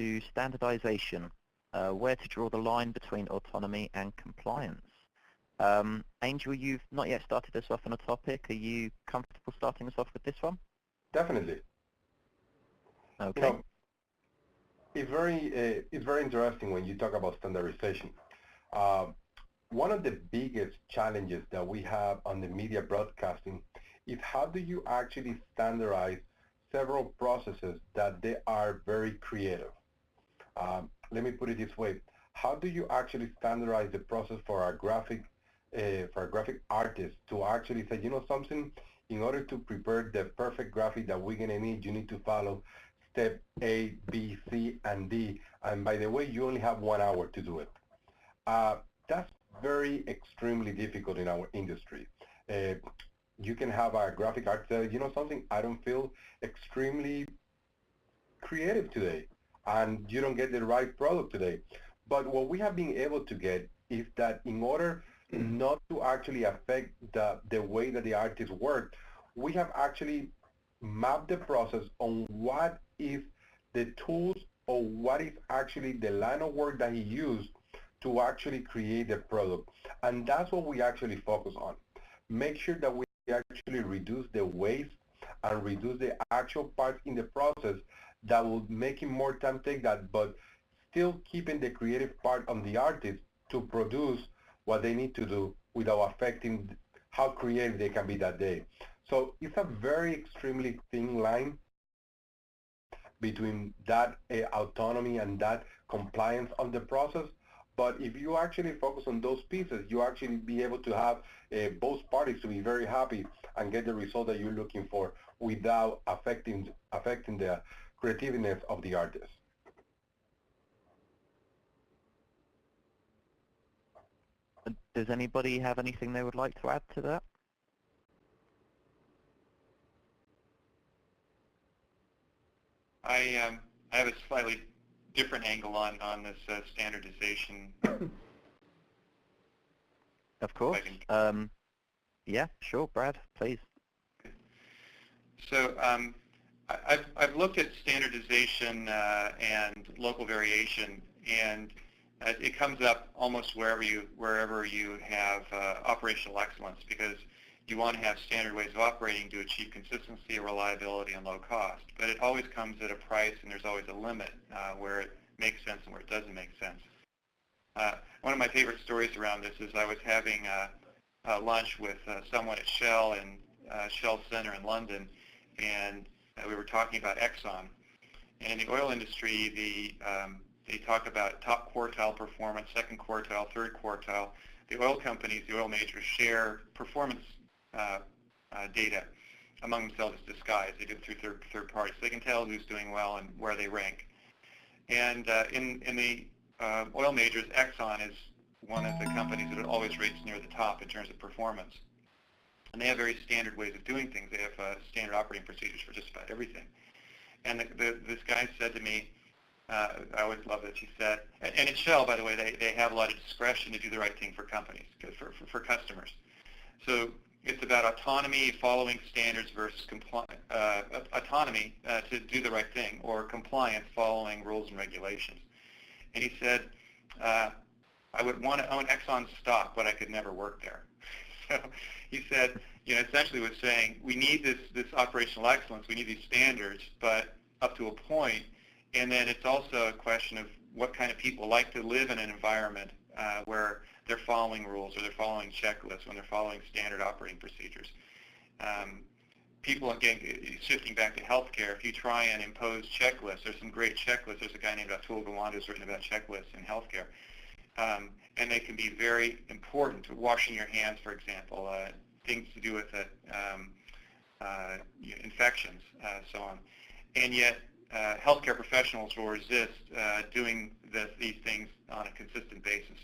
to standardization, where to draw the line between autonomy and compliance. Angel, you've not yet started us off on a topic. Are you comfortable starting us off with this one? Definitely. Okay. You know, it's very interesting when you talk about standardization. One of the biggest challenges that we have on the media broadcasting is how do you actually standardize several processes that they are very creative. Let me put it this way. How do you actually standardize the process for a graphic artist to actually say, you know something, in order to prepare the perfect graphic that we're gonna need, you need to follow step A, B, C, and D. And by the way, you only have 1 hour to do it. That's very extremely difficult in our industry. You can have a graphic artist say, you know something, I don't feel extremely creative today, and you don't get the right product today. But what we have been able to get is that in order not to actually affect the way that the artists work, we have actually mapped the process on what is the tools or what is actually the line of work that he used to actually create the product. And that's what we actually focus on. Make sure that we actually reduce the waste and reduce the actual parts in the process that will make it more time take that, but still keeping the creative part on the artist to produce what they need to do without affecting how creative they can be that day. So it's a very extremely thin line between that autonomy and that compliance on the process. But if you actually focus on those pieces, you actually be able to have both parties to be very happy and get the result that you're looking for without affecting the creativeness of the artist. Does anybody have anything they would like to add to that? I have a slightly different angle on this standardization. Of course. Yeah, sure, Brad, please. So I've looked at standardization and local variation, and it comes up almost wherever you have operational excellence, because you want to have standard ways of operating to achieve consistency, reliability, and low cost. But it always comes at a price, and there's always a limit where it makes sense and where it doesn't make sense. One of my favorite stories around this is I was having a lunch with someone at Shell in Shell Center in London, and we were talking about Exxon. And in the oil industry, they talk about top quartile performance, second quartile, third quartile. The oil companies, the oil majors, share performance data among themselves as disguised. They do it through third parties. So they can tell who's doing well and where they rank. And in the oil majors, Exxon is one of the companies that always rates near the top in terms of performance. And they have very standard ways of doing things. They have standard operating procedures for just about everything. And this guy said to me, I always love this, he said, and at Shell, by the way, they have a lot of discretion to do the right thing for companies, for customers. So it's about autonomy, following standards versus autonomy to do the right thing, or compliance, following rules and regulations. And he said, I would want to own Exxon's stock, but I could never work there. So he said, essentially was saying, we need this operational excellence, we need these standards, but up to a point. And then it's also a question of what kind of people like to live in an environment where they're following rules, or they're following checklists, when they're following standard operating procedures. People, again, shifting back to healthcare, if you try and impose checklists, there's some great checklists. There's a guy named Atul Gawande who's written about checklists in healthcare. And they can be very important to washing your hands, for example, things to do with infections, so on. And yet, healthcare professionals will resist doing these things on a consistent basis.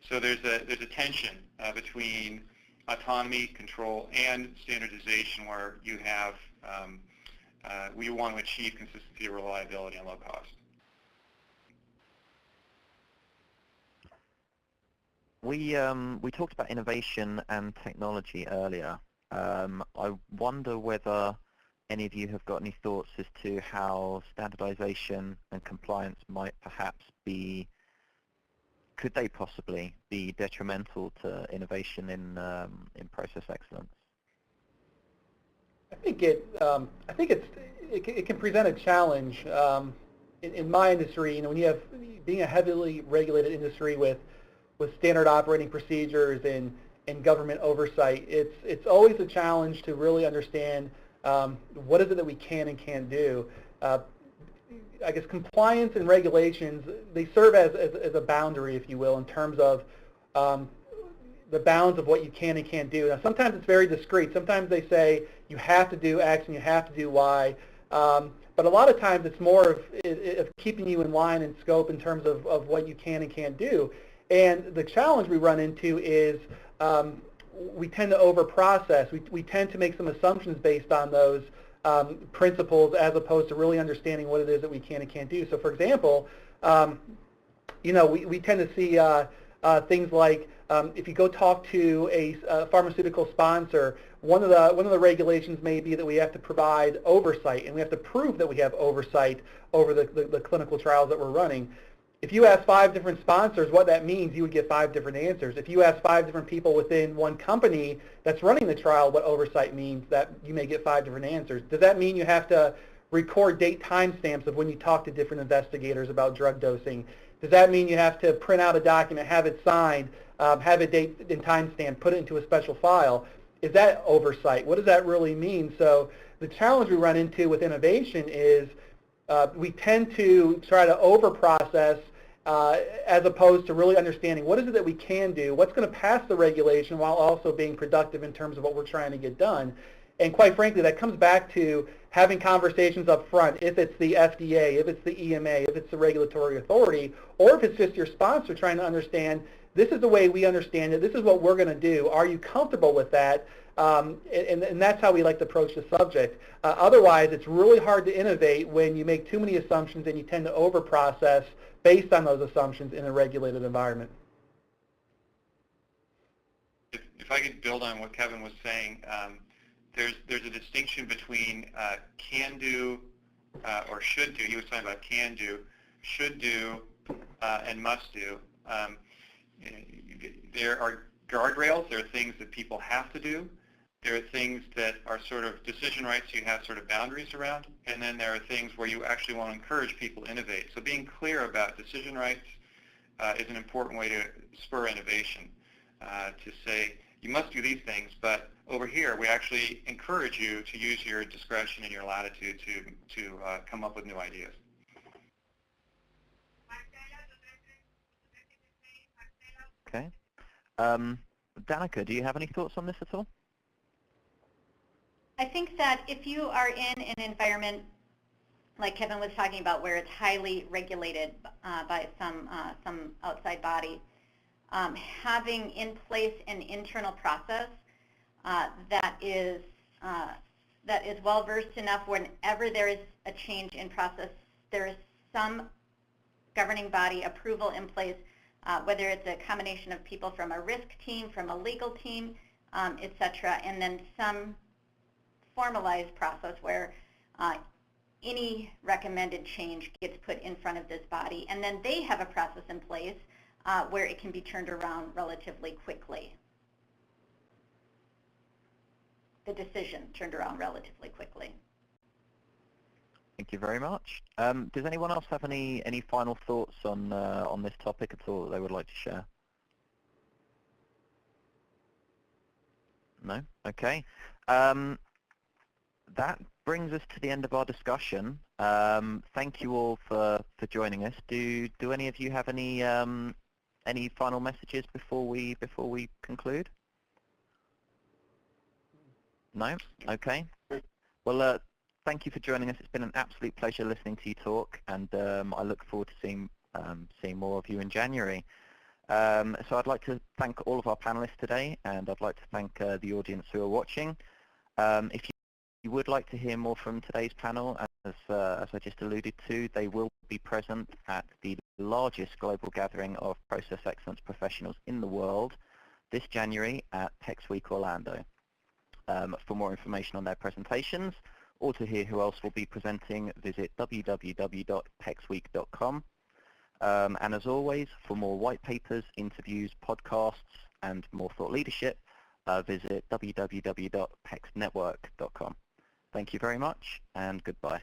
So there's a tension between autonomy, control, and standardization, where you have we want to achieve consistency, reliability, and low cost. We talked about innovation and technology earlier. I wonder whether any of you have got any thoughts as to how standardization and compliance might perhaps be, could they possibly be detrimental to innovation in process excellence? I think it can present a challenge. In my industry, when you have being a heavily regulated industry with standard operating procedures and government oversight, it's always a challenge to really understand what is it that we can and can't do. I guess compliance and regulations, they serve as a boundary, if you will, in terms of the bounds of what you can and can't do. Now, sometimes it's very discreet. Sometimes they say you have to do X and you have to do Y. But a lot of times it's more of keeping you in line and scope in terms of what you can and can't do. And the challenge we run into is we tend to overprocess. We tend to make some assumptions based on those principles as opposed to really understanding what it is that we can and can't do. So, for example, we tend to see things like if you go talk to a pharmaceutical sponsor, one of the regulations may be that we have to provide oversight, and we have to prove that we have oversight over the clinical trials that we're running. If you ask 5 different sponsors what that means, you would get 5 different answers. If you ask 5 different people within one company that's running the trial what oversight means, that you may get 5 different answers. Does that mean you have to record date timestamps of when you talk to different investigators about drug dosing? Does that mean you have to print out a document, have it signed, have a date and timestamp, put it into a special file? Is that oversight? What does that really mean? So the challenge we run into with innovation is we tend to try to overprocess as opposed to really understanding what is it that we can do, what's going to pass the regulation while also being productive in terms of what we're trying to get done. And quite frankly, that comes back to having conversations up front, if it's the FDA, if it's the EMA, if it's the regulatory authority, or if it's just your sponsor trying to understand, this is the way we understand it, this is what we're going to do, are you comfortable with that? And that's how we like to approach the subject. Otherwise, it's really hard to innovate when you make too many assumptions and you tend to overprocess based on those assumptions in a regulated environment. If I could build on what Kevin was saying, there's a distinction between can do or should do. He was talking about can do, should do, and must do. There are guardrails. There are things that people have to do. There are things that are sort of decision rights you have sort of boundaries around. And then there are things where you actually want to encourage people to innovate. So being clear about decision rights is an important way to spur innovation, to say you must do these things, but over here we actually encourage you to use your discretion and your latitude to come up with new ideas. Okay. Danica, do you have any thoughts on this at all? I think that if you are in an environment like Kevin was talking about where it's highly regulated by some outside body, having in place an internal process that is well versed enough whenever there is a change in process, there is some governing body approval in place, whether it's a combination of people from a risk team, from a legal team, et cetera, and then some formalized process where any recommended change gets put in front of this body, and then they have a process in place where it can be turned around relatively quickly. The decision turned around relatively quickly. Thank you very much. Does anyone else have any final thoughts on this topic at all that they would like to share? No? Okay. That brings us to the end of our discussion. Thank you all for joining us. Do any of you have any final messages before we conclude? No? Okay. Well, thank you for joining us. It's been an absolute pleasure listening to you talk, and I look forward to seeing more of you in January. So I'd like to thank all of our panelists today, and I'd like to thank the audience who are watching. If you would like to hear more from today's panel, as I just alluded to, they will be present at the largest global gathering of process excellence professionals in the world this January at PEX Week Orlando. For more information on their presentations or to hear who else will be presenting, visit www.pexweek.com. And as always, for more white papers, interviews, podcasts, and more thought leadership, visit www.pexnetwork.com. Thank you very much, and goodbye.